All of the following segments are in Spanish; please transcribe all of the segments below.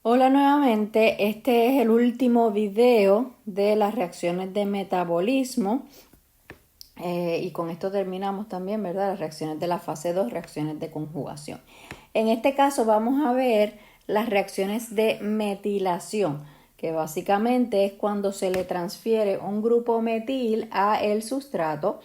Hola nuevamente, este es el último video de las reacciones de metabolismo y con esto terminamos también, ¿verdad? Las reacciones de la fase 2, reacciones de conjugación. En este caso vamos a ver las reacciones de metilación, que básicamente es cuando se le transfiere un grupo metil a el sustrato.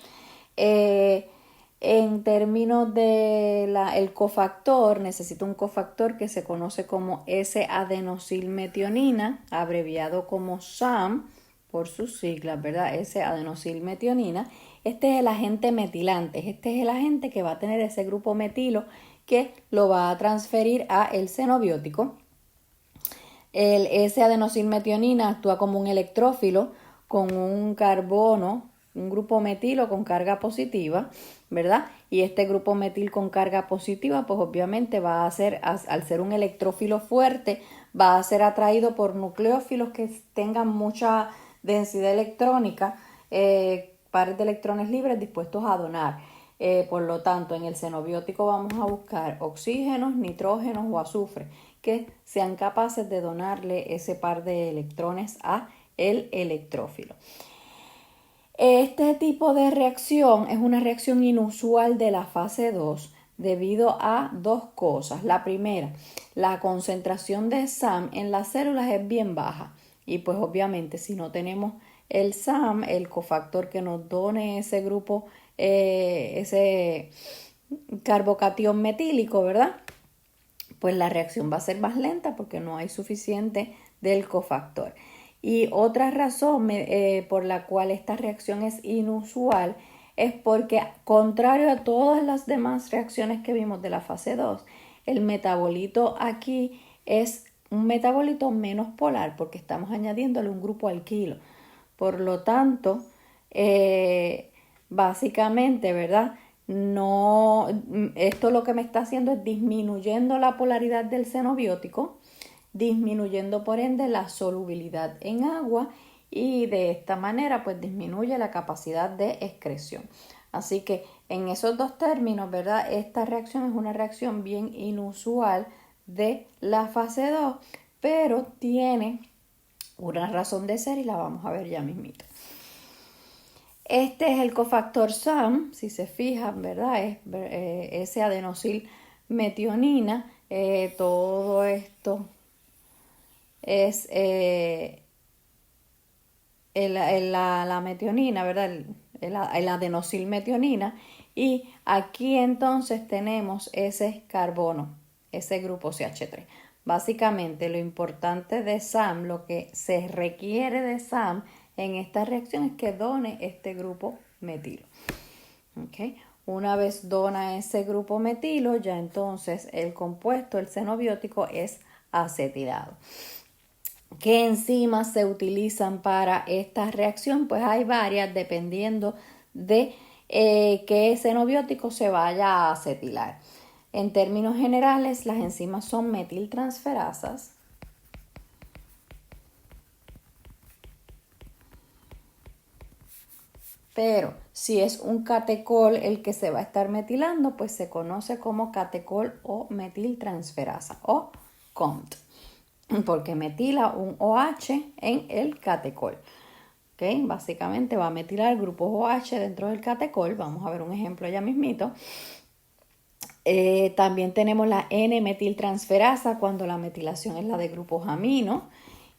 En términos de el cofactor, necesita un cofactor que se conoce como S-adenosilmetionina, abreviado como SAM por sus siglas, ¿verdad? S-adenosilmetionina. Este es el agente metilante, este es el agente que va a tener ese grupo metilo que lo va a transferir a el xenobiótico. El S-adenosilmetionina actúa como un electrófilo con un carbono, un grupo metilo con carga positiva, ¿verdad? Y este grupo metil con carga positiva, pues obviamente va a ser, al ser un electrófilo fuerte, va a ser atraído por nucleófilos que tengan mucha densidad electrónica, pares de electrones libres dispuestos a donar. Por lo tanto, en el xenobiótico vamos a buscar oxígenos, nitrógenos o azufre que sean capaces de donarle ese par de electrones a el electrófilo. Este tipo de reacción es una reacción inusual de la fase 2 debido a dos cosas. La primera, la concentración de SAM en las células es bien baja y pues obviamente si no tenemos el SAM, el cofactor que nos done ese grupo, ese carbocatión metílico, ¿verdad? Pues la reacción va a ser más lenta porque no hay suficiente del cofactor. Y otra razón por la cual esta reacción es inusual es porque, contrario a todas las demás reacciones que vimos de la fase 2, el metabolito aquí es un metabolito menos polar porque estamos añadiéndole un grupo alquilo. Por lo tanto, básicamente, ¿verdad? No, esto lo que me está haciendo es disminuyendo la polaridad del xenobiótico, disminuyendo por ende la solubilidad en agua y de esta manera pues disminuye la capacidad de excreción. Así que en esos dos términos, ¿verdad? Esta reacción es una reacción bien inusual de la fase 2, pero tiene una razón de ser y la vamos a ver ya mismito. Este es el cofactor SAM, si se fijan, ¿verdad? Es ese adenosilmetionina. Todo esto es la metionina, ¿verdad? El adenosilmetionina. Y aquí entonces tenemos ese carbono, ese grupo CH3. Básicamente lo importante de SAM, lo que se requiere de SAM en esta reacción es que done este grupo metilo. ¿Okay? Una vez dona ese grupo metilo, ya entonces el compuesto, el xenobiótico, es acetilado. ¿Qué enzimas se utilizan para esta reacción? Pues hay varias dependiendo de qué xenobiótico se vaya a acetilar. En términos generales, las enzimas son metiltransferasas, pero si es un catecol el que se va a estar metilando, pues se conoce como catecol o metiltransferasa o COMT, porque metila un OH en el catecol. ¿Okay? Básicamente va a metilar grupos OH dentro del catecol. Vamos a ver un ejemplo ya mismito. También tenemos la N-metiltransferasa cuando la metilación es la de grupos amino.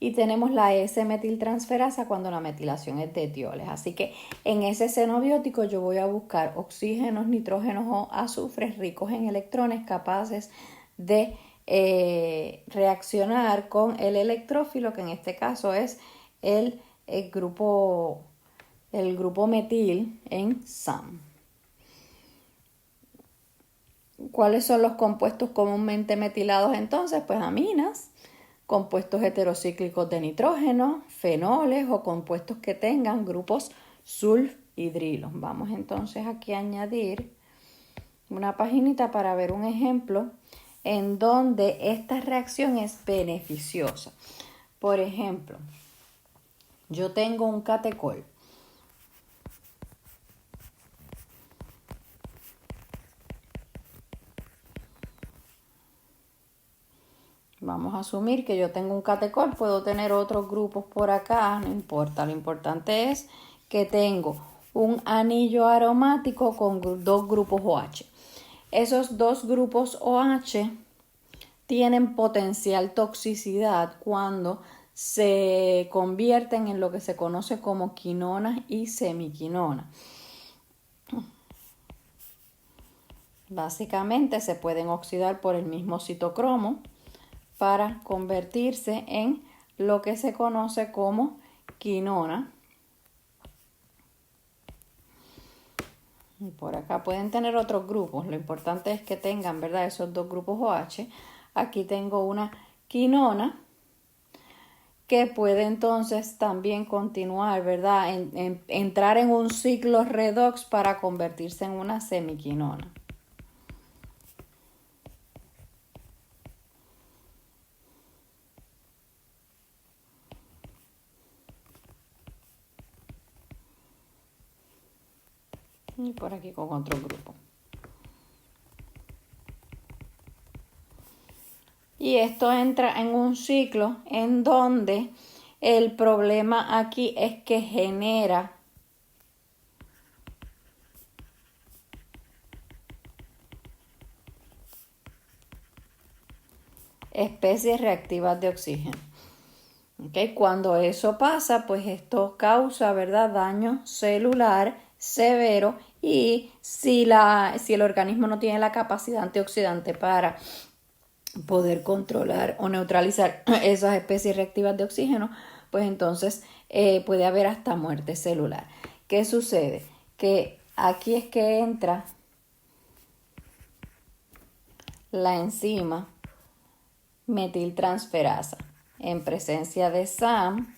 Y tenemos la S-metiltransferasa cuando la metilación es de etioles. Así que en ese xenobiótico yo voy a buscar oxígenos, nitrógenos o azufres ricos en electrones capaces de reaccionar con el electrófilo, que en este caso es el grupo metil en SAM. ¿Cuáles son los compuestos comúnmente metilados entonces? Pues aminas, compuestos heterocíclicos de nitrógeno, fenoles o compuestos que tengan grupos sulfhidrilos. Vamos entonces aquí a añadir una paginita para ver un ejemplo en donde esta reacción es beneficiosa. Por ejemplo, yo tengo un catecol. Vamos a asumir que yo tengo un catecol, puedo tener otros grupos por acá, no importa. Lo importante es que tengo un anillo aromático con dos grupos OH. Esos dos grupos OH tienen potencial toxicidad cuando se convierten en lo que se conoce como quinonas y semiquinonas. Básicamente se pueden oxidar por el mismo citocromo para convertirse en lo que se conoce como quinona. Y por acá pueden tener otros grupos, lo importante es que tengan, ¿verdad?, esos dos grupos OH. Aquí tengo una quinona que puede entonces también continuar, ¿verdad?, entrar en un ciclo redox para convertirse en una semiquinona. Y por aquí con otro grupo. Y esto entra en un ciclo en donde el problema aquí es que genera especies reactivas de oxígeno. ¿Okay? Cuando eso pasa, pues esto causa, ¿verdad?, daño celular severo, y si el organismo no tiene la capacidad antioxidante para poder controlar o neutralizar esas especies reactivas de oxígeno, pues entonces puede haber hasta muerte celular. ¿Qué sucede? Que aquí es que entra la enzima metiltransferasa. En presencia de SAM,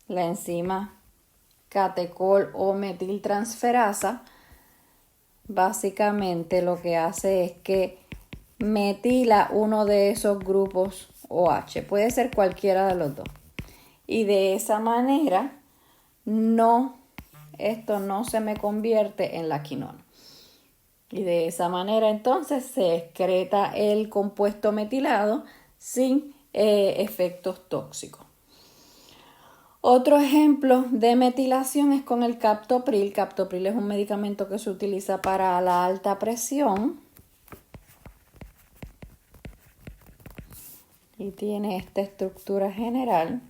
la enzima catecol o metiltransferasa básicamente lo que hace es que metila uno de esos grupos OH, puede ser cualquiera de los dos, y de esa manera esto no se me convierte en la quinona, y de esa manera entonces se excreta el compuesto metilado sin efectos tóxicos. Otro ejemplo de metilación es con el captopril. Captopril es un medicamento que se utiliza para la alta presión y tiene esta estructura general.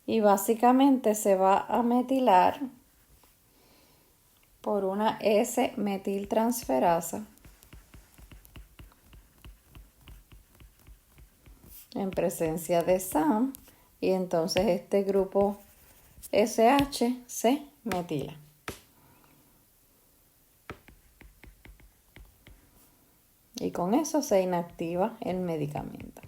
Y básicamente se va a metilar por una S-metiltransferasa en presencia de SAM, y entonces este grupo SH se metila. Y con eso se inactiva el medicamento.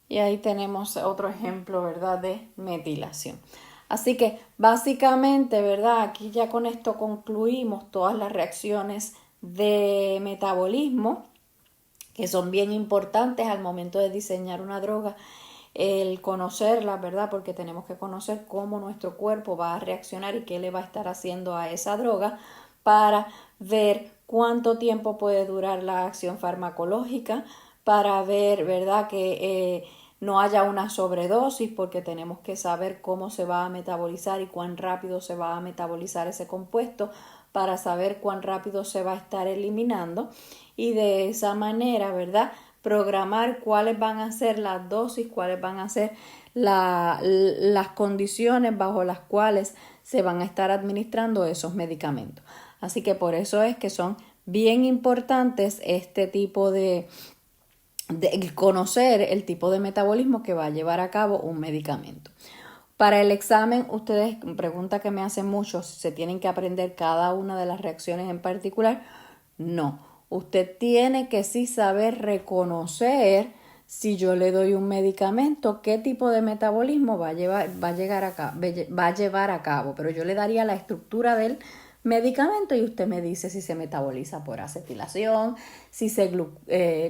Y ahí tenemos otro ejemplo, ¿verdad?, de metilación. Así que básicamente, ¿verdad?, aquí ya con esto concluimos todas las reacciones de metabolismo que son bien importantes al momento de diseñar una droga, el conocerlas, ¿verdad?, porque tenemos que conocer cómo nuestro cuerpo va a reaccionar y qué le va a estar haciendo a esa droga para ver cuánto tiempo puede durar la acción farmacológica, para ver, ¿verdad?, que no haya una sobredosis, porque tenemos que saber cómo se va a metabolizar y cuán rápido se va a metabolizar ese compuesto para saber cuán rápido se va a estar eliminando, y de esa manera, ¿verdad?, programar cuáles van a ser las dosis, cuáles van a ser las condiciones bajo las cuales se van a estar administrando esos medicamentos. Así que por eso es que son bien importantes este tipo de conocer el tipo de metabolismo que va a llevar a cabo un medicamento. Para el examen, ustedes, pregunta que me hacen muchos, ¿se tienen que aprender cada una de las reacciones en particular? No, usted tiene que sí saber reconocer si yo le doy un medicamento, qué tipo de metabolismo va a llevar a cabo. Pero yo le daría la estructura del medicamento y usted me dice si se metaboliza por acetilación, si se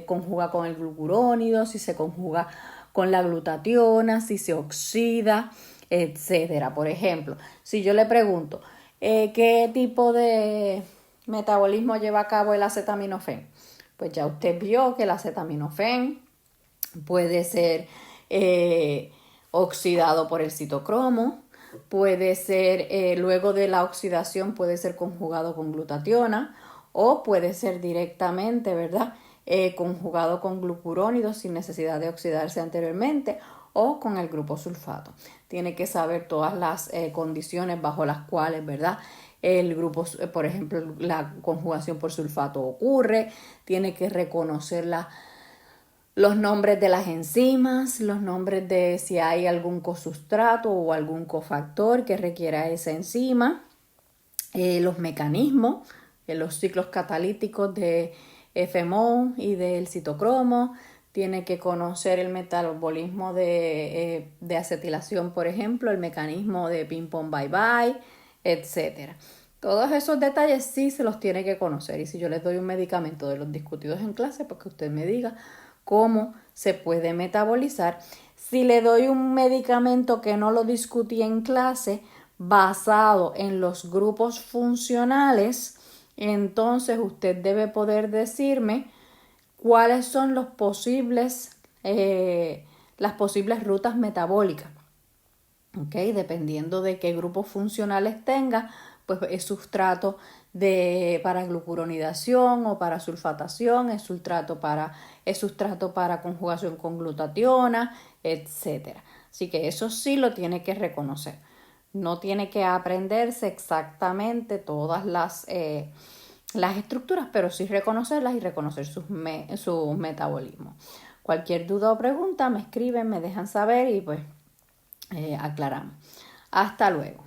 conjuga con el glucurónido, si se conjuga con la glutationa, si se oxida, etcétera. Por ejemplo, si yo le pregunto qué tipo de metabolismo lleva a cabo el acetaminofén, pues ya usted vio que el acetaminofén puede ser oxidado por el citocromo, puede ser, luego de la oxidación, puede ser conjugado con glutationa o puede ser directamente, ¿verdad? Conjugado con glucurónidos sin necesidad de oxidarse anteriormente o con el grupo sulfato. Tiene que saber todas las condiciones bajo las cuales, ¿verdad? El grupo, por ejemplo, la conjugación por sulfato ocurre, tiene que reconocer los nombres de las enzimas, los nombres de si hay algún cosustrato o algún cofactor que requiera esa enzima, los mecanismos, los ciclos catalíticos de FMO y del citocromo, tiene que conocer el metabolismo de acetilación, por ejemplo, el mecanismo de ping-pong bye-bye, etc. Todos esos detalles sí se los tiene que conocer. Y si yo les doy un medicamento de los discutidos en clase, pues que usted me diga cómo se puede metabolizar. Si le doy un medicamento que no lo discutí en clase, basado en los grupos funcionales, entonces usted debe poder decirme cuáles son las posibles rutas metabólicas. ¿Okay? Dependiendo de qué grupos funcionales tenga, pues es sustrato para glucuronidación o para sulfatación, es sustrato para conjugación con glutationa, etc. Así que eso sí lo tiene que reconocer. No tiene que aprenderse exactamente todas las estructuras, pero sí reconocerlas y reconocer sus metabolismos. Cualquier duda o pregunta me escriben, me dejan saber y pues aclaramos. Hasta luego.